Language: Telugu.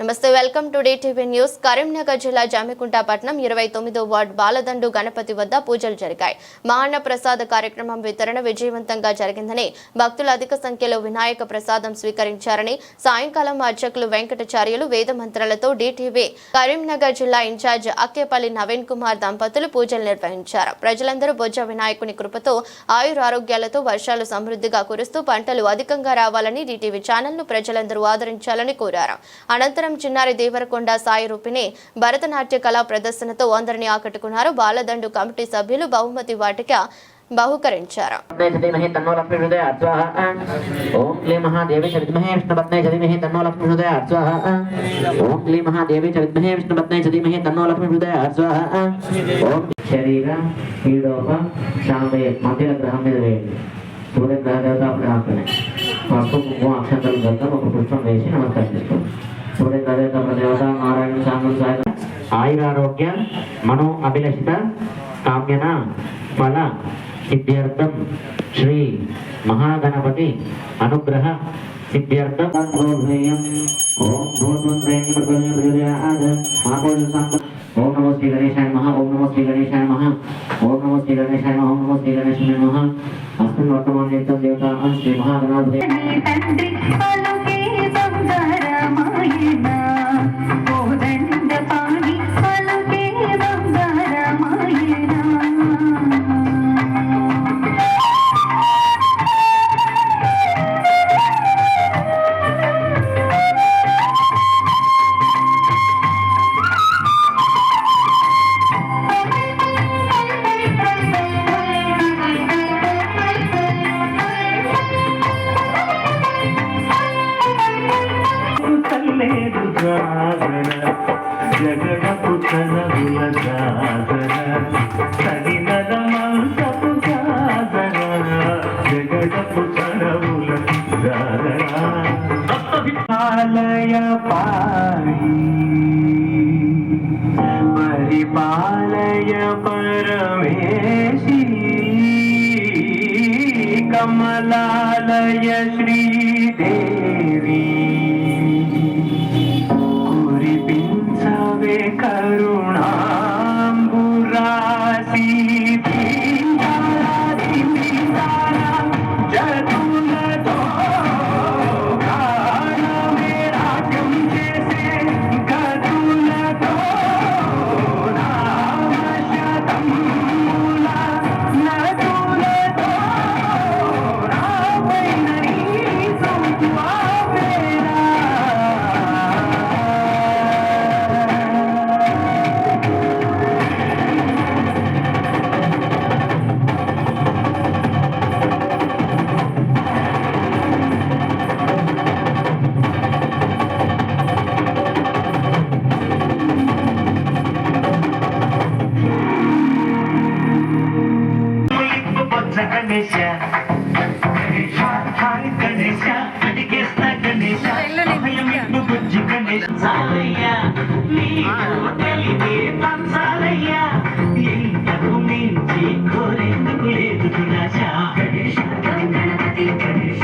నమస్తే, welcome to TV news. Karimnagar జిల్లా జామికుంట పట్టణం 29వ వార్డు బాలదండు గణపతి వద్ద పూజలు జరిగాయి. మహాన్న ప్రసాద కార్యక్రమం వితరణ విజయవంతంగా జరిగిందని, భక్తులు అధిక సంఖ్యలో వినాయక ప్రసాదం స్వీకరించారని సాయంకాలం అర్చకులు వెంకటాచార్యులు వేద మంత్రాలతో DTV కరీంనగర్ జిల్లా ఇన్ఛార్జ్ అక్కేపల్లి నవీన్ కుమార్ దంపతులు పూజలు నిర్వహించారు. ప్రజలందరూ బొజ్జ వినాయకుని కృపతో ఆయురారోగ్యాలతో వర్షాలు సమృద్ధిగా కురుస్తూ పంటలు అధికంగా రావాలని DTV ఛానల్ను ప్రజలందరూ ఆదరించాలని కోరారు. అనంతరం చిన్నారి దేవరకొండ సాయి రూపిణి భరతనాట్య కళా ప్రదర్శనతో అందరినీ ఆకట్టుకున్నారు. బాలదండు కమిటీ సభ్యులు బహుమతి వాటిక బహుకరించారు. ఆయురారోగ్య మనో అభిలషిత కామ్యన ఫల సిద్ధ్యర్థం శ్రీ మహాగణపతి అనుగ్రహ సిద్ధ్యర్థం ఓం నమో శ్రీ గణేశాయ నమః. ఓం నమో శ్రీ గణేశాయ నమః. ఓం నమో శ్రీ గణేశాయ నమః. ఓం నమో శ్రీ గణేశాయ నమః. అస్మిన్ వర్తమానే దేవతా శ్రీ మహాగణాధిపతి జగడపు తనవుల సాధన సరినద మంతపు సాధన జగడపు తనవుల సాధనాలయ పారి పరిపాలయ పరమేశి కమలాలయ శ్రీదేవి కరుణాంబురాసి జతులతో గానమే రాజ్యం చేసే గతులతో నామశతముల నతులతో రావైన నీ సంవావేరా గణేశ హాయ్ గణేశ అడిగేస్తా గణేశ అభయమిట్టు బుజ్జి గణేశ సాలయ్య నీకు తెలివి పంచాలయ్య ఇంతకు మించి కోరేందుకు లేదు వినాశ గణేశ గణపతి గణేశ